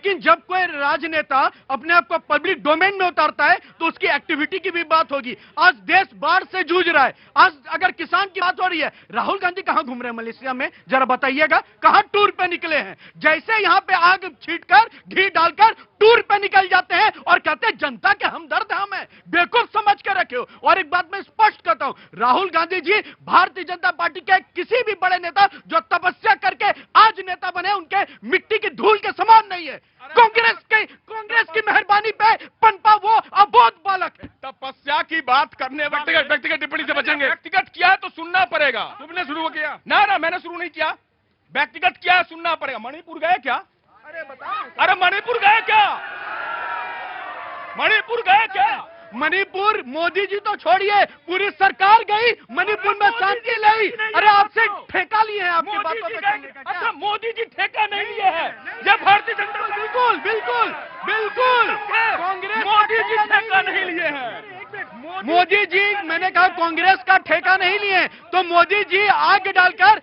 लेकिन जब कोई राजनेता अपने आप को पब्लिक डोमेन में उतारता है तो उसकी एक्टिविटी की भी बात होगी। आज देश बाढ़ से जूझ रहा है, आज अगर किसान की बात हो रही है, राहुल गांधी कहां घूम रहे हैं मलेशिया में, जरा बताइएगा, कहां टूर पे निकले हैं? जैसे यहां पे आग छींटकर घी डालकर टूर पे निकल जाते हैं और कहते हैं जनता के हमदर्द हम हैं। बेवकूफ समझ के रखे। और एक बात मैं स्पष्ट करता हूं, राहुल गांधी जी भारतीय जनता पार्टी के किसी भी बड़े नेता जो तपस्या करके आज नेता बने उनके मिट्टी की धूल के समान नहीं है। कांग्रेस की मेहरबानी पे पनपा वो अबोध बालक है। तपस्या की बात करने व्यक्तिगत टिप्पणी से बचेंगे। व्यक्तिगत किया तो सुनना पड़ेगा। तुमने शुरू किया ना, मैंने शुरू नहीं किया। व्यक्तिगत किया सुनना पड़ेगा। मणिपुर गए क्या? अरे बताओ। अरे मणिपुर गए क्या? मणिपुर गए क्या? मणिपुर मोदी जी तो छोड़िए, पूरी सरकार गई मणिपुर में शांति लाई। अरे आपसे ठेका लिए हैं आपकी बातों पे। अच्छा, मोदी जी ठेका नहीं लिए हैं, ये भारतीय जनता पार्टी। बिल्कुल बिल्कुल बिल्कुल कांग्रेस मोदी जी ठेका नहीं लिए हैं। मोदी जी, मैंने कहा कांग्रेस का ठेका नहीं लिए, तो मोदी जी आग डालकर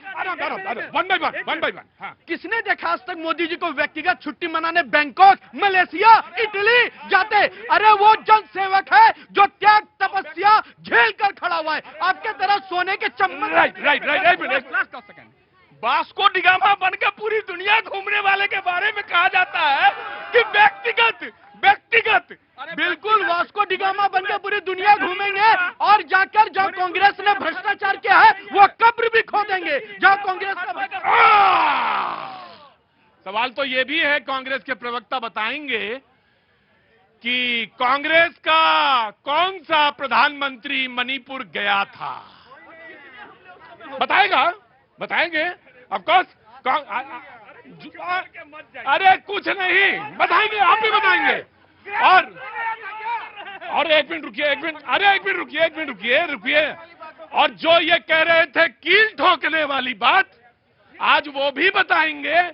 वन बाय वन। किसने देखा आज तक मोदी जी को व्यक्तिगत छुट्टी मनाने बैंकॉक, मलेशिया, इटली जाते? अरे वो जन सेवक है जो त्याग तपस्या झेल कर खड़ा हुआ है, आपके तरह सोने के चम्मच। राइट। वास्को डिगामा बनकर पूरी दुनिया घूमने वाले के बारे में कहा जाता है कि व्यक्तिगत। बिल्कुल, वास्को डिगामा बनकर पूरी दुनिया घूमेंगे और जाकर जहां कांग्रेस ने भ्रष्टाचार किया है वो कब्र भी खोदेंगे जहां कांग्रेस का। सवाल तो ये भी है, कांग्रेस के प्रवक्ता बताएंगे कि कांग्रेस का कौन सा प्रधानमंत्री मणिपुर गया था? बताएंगे ऑफ कोर्स। अरे कुछ नहीं बताएंगे, आप भी बताएंगे। और एक मिनट रुकिए। और जो ये कह रहे थे कील ठोकने वाली बात, आज वो भी बताएंगे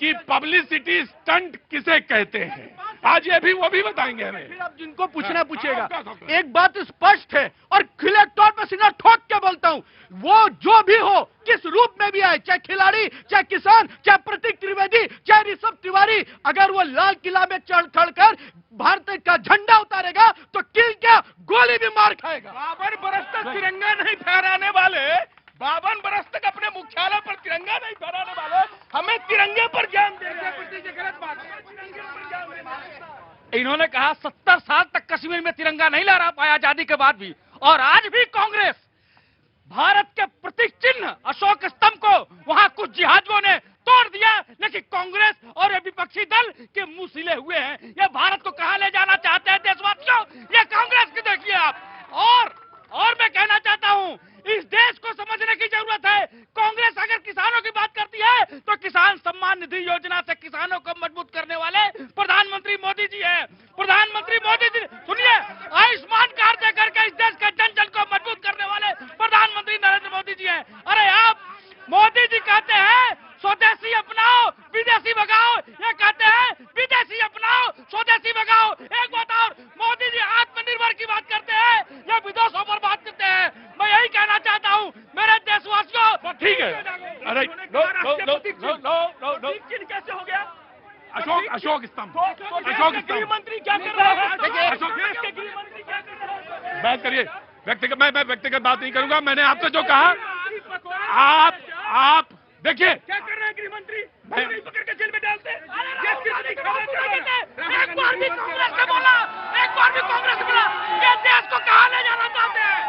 कि पब्लिसिटी स्टंट किसे कहते हैं। आज वो भी बताएंगे हमें। फिर आप जिनको पूछना पूछेगा। एक बात स्पष्ट है और खुले तौर पर सीना ठोक के बोलता हूं, वो जो भी हो, किस रूप में भी आए, चाहे खिलाड़ी, चाहे किसान, चाहे प्रतीक त्रिवेदी, चाहे ऋषभ तिवारी, अगर वो लाल किला में चढ़कर भारत का झंडा उतारेगा तो किल क्या गोली भी मार खाएगा। 52 बरस तक तिरंगा नहीं फहराने वाले, 52 बरस तक अपने मुख्यालय पर तिरंगा नहीं फहराने वाले हमें तिरंगे पर ज्ञान देंगे। गलत बात है। इन्होंने कहा 70 साल तक कश्मीर में तिरंगा नहीं लहरा पाया आजादी के बाद भी, और आज भी कांग्रेस भारत के प्रतीक चिन्ह अशोक स्तंभ को वहां कुछ जिहादियों ने तोड़ दिया, लेकिन कांग्रेस और विपक्षी दल के मुंह सिले हुए हैं। ये भारत को कहां ले जाना चाहते हैं देशवासियों, ये कांग्रेस की देखिए आप। और मैं कहना चाहता हूं, इस देश को समझने की जरूरत है। कांग्रेस अगर किसानों की बात करती है तो किसान सम्मान निधि योजना से किसानों को मजबूत करने वाले प्रधानमंत्री मोदी जी हैं। प्रधानमंत्री मोदी जी, सुनिए, आयुष्मान कार्ड दे करके इस देश के जन जन को मजबूत करने वाले प्रधानमंत्री नरेंद्र मोदी जी हैं। अरे आप, मोदी जी कहते हैं स्वदेशी अपनाओ विदेशी भगाओ, ये कहते हैं विदेशी अपनाओ स्वदेशी भगाओ। एक बात और, मोदी जी आत्मनिर्भर की बात करते हैं, ये विदेशों पर बात करते हैं। मैं यही कहना चाहता हूं मेरे देशवासियों। ठीक है, अरे नो कैसे हो गया? अशोक स्तंभ गृह मंत्री क्या कर रहा है? बात करिए। मैं व्यक्तिगत बात नहीं करूंगा। मैंने आपसे जो कहा, आप देखिए क्या कर रहे हैं गृह मंत्री, पकड़ के जेल में डालते हैं। एक बार भी कांग्रेस ने बोला, ये देश को कहां ले जाना चाहते हैं?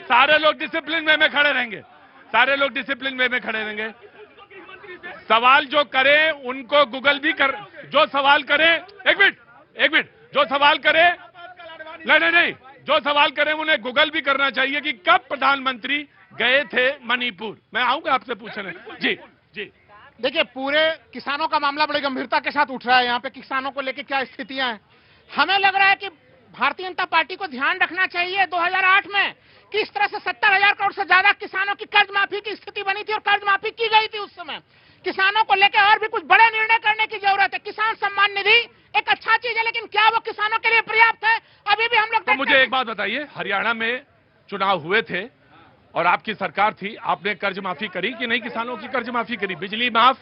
सारे लोग डिसिप्लिन वे में खड़े रहेंगे। सवाल जो करें उनको गूगल भी कर, जो सवाल करें, एक मिनट, जो सवाल करें, नहीं, जो सवाल करें उन्हें गूगल भी करना चाहिए कि कब प्रधानमंत्री गए थे मणिपुर। मैं आऊंगा आपसे पूछने। जी। देखिए, पूरे किसानों का मामला बड़ी गंभीरता के साथ उठ रहा है। यहाँ पे किसानों को लेकर क्या स्थितियां हैं, हमें लग रहा है कि भारतीय जनता पार्टी को ध्यान रखना चाहिए 2008 में किस तरह से 70,000 करोड़ से ज्यादा किसानों की कर्ज माफी की स्थिति बनी थी और कर्ज माफी की गई थी। उस समय किसानों को लेकर और भी कुछ बड़े निर्णय करने की जरूरत है। किसान सम्मान निधि एक अच्छा चीज है, लेकिन क्या वो किसानों के लिए पर्याप्त है? अभी भी हम लोग तो मुझे एक बात बताइए, हरियाणा में चुनाव हुए थे, और आपकी सरकार थी, आपने कर्ज माफी करी कि नहीं? किसानों की कर्ज माफी करी, बिजली माफ,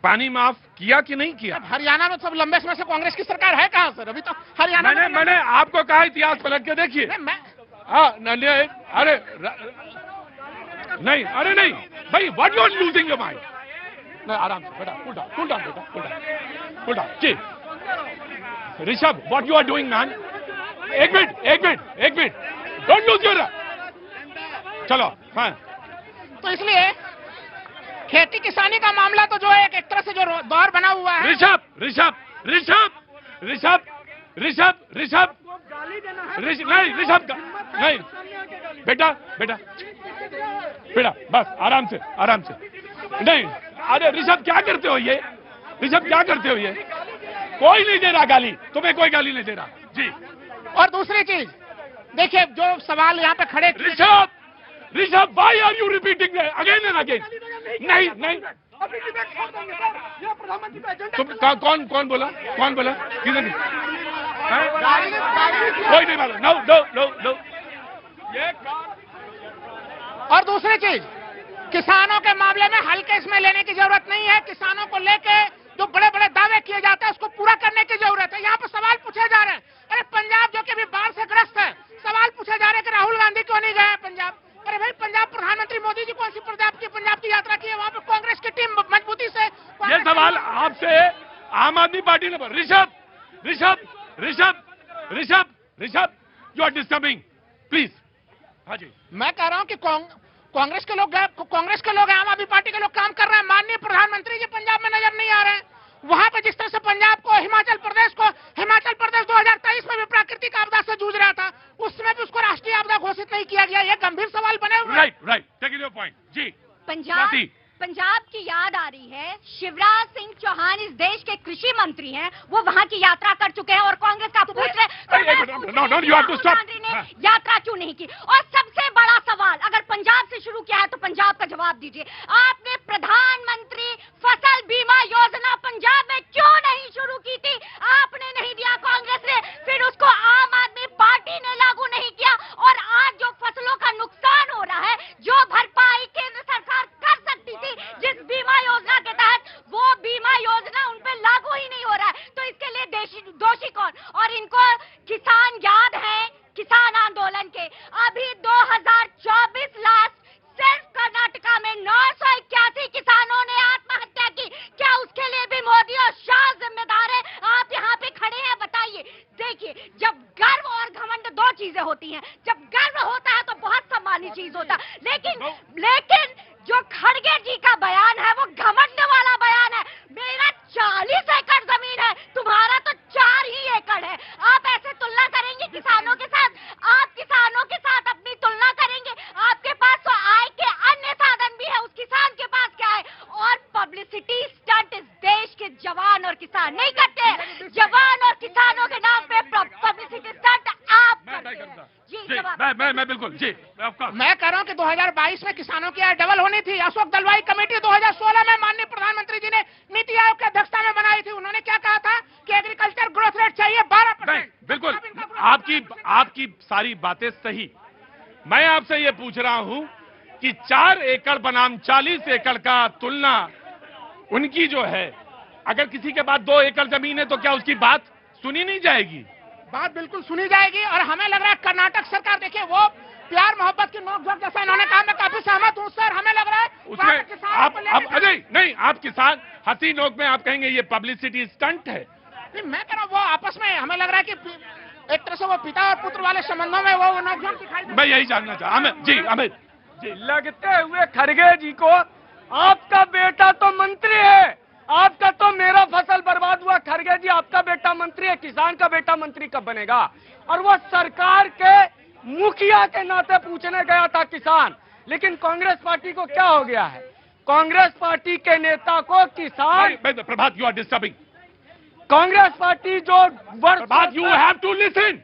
पानी माफ किया कि नहीं किया? हरियाणा में सब लंबे समय से कांग्रेस की सरकार है कहां सर? अभी तो हरियाणा मैंने आपको कहा इतिहास पलट के देखिए। अरे नहीं, अरे नहीं भाई, what you are losing your mind. नहीं, आराम से बेटा, कूल डाउन बेटा, कूल डाउन जी। Rishabh, what you are doing man? एक मिनट, डोंट लूज योर। चलो हाँ। तो इसलिए खेती किसानी का मामला तो जो है एक तरह से जो दौर बना हुआ है। ऋषभ नहीं बेटा, बस आराम से नहीं। अरे ऋषभ क्या करते हो ये? कोई नहीं दे रहा गाली, तुम्हें कोई गाली नहीं दे रहा जी। और दूसरी चीज देखिए, जो सवाल यहाँ पे खड़े, Rishabh why are you repeating again and again? नहीं, तुम कौन बोला? किसने? कोई नहीं बोला। नो। और दूसरी चीज, किसानों के मामले में हल्के इसमें लेने की जरूरत नहीं है। किसानों को लेके जो बड़े बड़े दावे किए जाते हैं उसको पूरा करने की जरूरत है। यहाँ पे सवाल पूछे जा रहे हैं, अरे पंजाब जो कि अभी बाढ़ से ग्रस्त है, सवाल पूछे जा रहे हैं कि राहुल गांधी क्यों नहीं गए पंजाब? अरे भाई, पंजाब प्रधानमंत्री मोदी जी कौन सी पंजाब की यात्रा की है? वहाँ पे कांग्रेस की टीम मजबूती से। ये सवाल आपसे आम आदमी पार्टी ने। Rishabh, you are disturbing, please. हाँ जी, मैं कह रहा हूँ कि कांग्रेस के लोग आम आदमी पार्टी के लोग काम कर रहे हैं। माननीय प्रधानमंत्री जी पंजाब में नजर नहीं आ रहे हैं। वहां पे जिस तरह से पंजाब को, हिमाचल प्रदेश 2023 में भी प्राकृतिक आपदा से जूझ रहा था, उसमें भी उसको राष्ट्रीय आपदा घोषित नहीं किया गया। ये गंभीर सवाल बने हुए। राइट, टेकिंग योर पॉइंट जी। पंजाब की याद आ रही है। शिवराज सिंह चौहान इस देश के कृषि मंत्री हैं, वो वहाँ की यात्रा कर चुके हैं और कांग्रेस का पूछ रहे प्रधानमंत्री ने यात्रा क्यों नहीं की? और सबसे बड़ा सवाल, अगर पंजाब से शुरू किया है तो पंजाब का जवाब दीजिए। आपने प्रधानमंत्री फसल बीमा योजना पंजाब में क्यों नहीं शुरू की थी? आपने नहीं दिया, कांग्रेस ने, फिर उसको आम आदमी पार्टी ने लागू नहीं किया। और आज जो फसलों का नुकसान हो रहा है, जो भरपाई केंद्र सरकार कर सकती थी जिस बीमा योजना के तहत, वो बीमा योजना उन पे लागू ही नहीं हो रहा है। तो इसके लिए दोषी कौन? और इनको किसान याद है किसान आंदोलन के। अभी 2024 लास्ट सिर्फ कर्नाटका में 981 किसानों ने आत्महत्या की। क्या उसके लिए भी मोदी और शाह जिम्मेदार है? आप यहाँ पे खड़े हैं, बताइए। देखिए, जब गर्व और घमंड दो चीजें होती हैं। जब गर्व होता है तो बहुत सम्मानित चीज होता है, लेकिन जो खड़गे जी का बयान है वो घमंड वाला बयान है। मेरा 40 एकड़ जमीन है, तुम्हारा तो 4 ही एकड़ है। आप ऐसे तुलना करेंगे किसानों के साथ? आप किसानों के साथ अपनी तुलना करेंगे? आपके पास तो आय के अन्य साधन भी है, उस किसान के पास क्या है? और पब्लिसिटी स्टंट इस देश के जवान और किसान नहीं करते। जवान और किसानों के नाम पे पब्लिसिटी स्टंट आप करते हैं। मैं बिल्कुल जी। मैं कह रहा हूँ कि 2022 में किसानों की आय डबल होनी थी। अशोक दलवाई कमेटी 2016 में माननीय प्रधानमंत्री जी ने नीति आयोग की अध्यक्षता में बनाई थी। उन्होंने क्या कहा था कि एग्रीकल्चर ग्रोथ रेट चाहिए 12%। बिल्कुल, आपकी सारी बातें सही। मैं आपसे ये पूछ रहा हूँ कि 4 एकड़ बनाम 40 एकड़ का तुलना उनकी जो है, अगर किसी के पास 2 एकड़ जमीन है तो क्या उसकी बात सुनी नहीं जाएगी? बात बिल्कुल सुनी जाएगी। और हमें लग रहा है कर्नाटक सरकार, देखिए, वो प्यार मोहब्बत की नोकझोंक जैसा इन्होंने कहा, मैं काफी सहमत हूँ सर। हमें लग रहा है उसमें आप किसान हंसी नोक में आप कहेंगे ये पब्लिसिटी स्टंट है। नहीं, मैं कह रहा हूँ वो आपस में, हमें लग रहा है कि एक तरह से वो पिता और पुत्र वाले संबंधों में वो नोकझोंक दिखाई। मैं यही जानना चाहता हूँ अमित जी। लगते हुए खड़गे जी को, आपका बेटा तो मंत्री है, आपका तो मेरा फसल बर्बाद हुआ। खड़गे जी, आपका बेटा मंत्री है, किसान का बेटा मंत्री कब बनेगा? और वो सरकार के मुखिया के नाते पूछने गया था किसान। लेकिन कांग्रेस पार्टी को क्या हो गया है? कांग्रेस पार्टी के नेता को किसान। Prabhat, you are disturbing. Congress party जो Prabhat, you have to listen.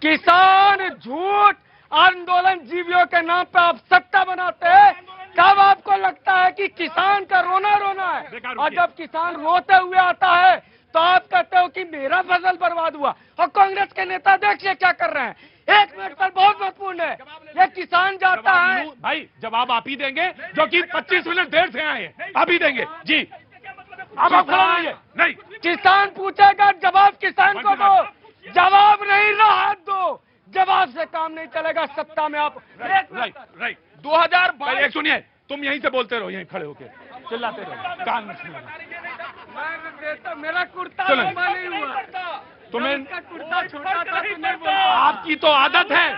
किसान झूठ आंदोलन जीवियों के नाम पे आप सत्ता बनाते हैं। कब आपको लगता है कि किसान का रोना रोना है? और जब किसान रोते हुए आता है तो आप कहते हो कि मेरा फसल बर्बाद हुआ, और कांग्रेस के नेता देखिए क्या कर रहे हैं। 1 मिनट पर बहुत महत्वपूर्ण है, ये किसान जाता है। भाई जवाब आप ही देंगे, जो कि 25 मिनट देर से आए हैं, आप ही देंगे जी। अब आप खड़ा होइए। नहीं, किसान पूछेगा, जवाब किसान को दो, जवाब नहीं राहत दो। जवाब से काम नहीं चलेगा सत्ता में आप। राइट 2022 एक सुनिए, तुम यहीं से बोलते रहो, यहीं खड़े होके चिल्लाते रहो, कान में मेरा कुर्ता चलो। लंबा नहीं हुआ, तुम्हें कुर्ता छोटा था तो नहीं बोलता। आपकी तो आदत है।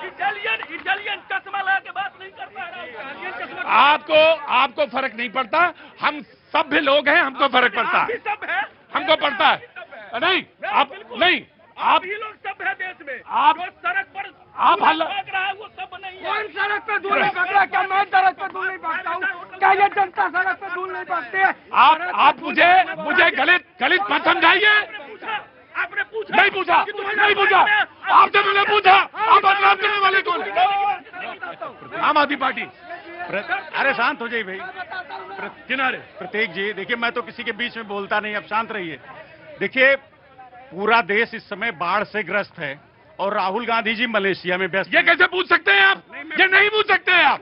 इटालियन चश्मा लगा के बात नहीं करता है। आपको फर्क नहीं पड़ता, हम सभ्य लोग हैं, हमको फर्क पड़ता है, हमको पड़ता है। नहीं आप नहीं, आप ही लोग सब है देश में, आप जो सड़क पर आप हल्ला भाग रहा है वो सब नहीं है। कौन सड़क पे धूल नहीं भाग रहा? क्या मैं सड़क पे धूल नहीं भागता हूँ? क्या ये जनता सड़क पे धूल नहीं भागती है? आप मुझे गलित मत समझाइए। आपने पूछा नहीं पूछा, नहीं पूछा, आपसे मैंने पूछा। आप बदनाम करने वाले कौन है? आम आदमी पार्टी। अरे शांत हो जाइए भाई। किनारे प्रतीक जी, देखिए मैं तो किसी के बीच में बोलता नहीं, अब शांत रहिए। देखिए पूरा देश इस समय बाढ़ से ग्रस्त है और राहुल गांधी जी मलेशिया में व्यस्त। ये कैसे पूछ सकते हैं आप? ये नहीं पूछ सकते हैं आप,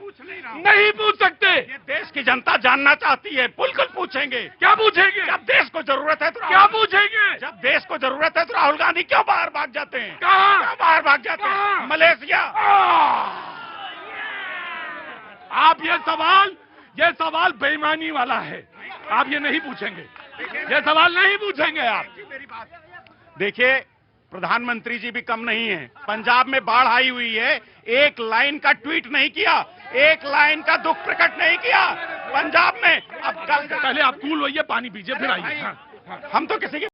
नहीं पूछ सकते। ये देश की जनता जानना चाहती है, बिल्कुल पूछेंगे। क्या पूछेंगे? जब देश को जरूरत है तो क्या पूछेंगे? जब देश को जरूरत है तो राहुल गांधी क्यों बाहर भाग जाते हैं? कहाँ? क्यों बाहर भाग जाते हैं? कहाँ? मलेशिया। आप ये सवाल बेईमानी वाला है, आप ये नहीं पूछेंगे, ये सवाल नहीं पूछेंगे आप। देखिए प्रधानमंत्री जी भी कम नहीं है, पंजाब में बाढ़ आई हुई है, एक लाइन का ट्वीट नहीं किया, एक लाइन का दुख प्रकट नहीं किया पंजाब में। अब कल पहले आप कूल होइए, पानी पीजिए, फिर आइए। हाँ। हम तो किसी की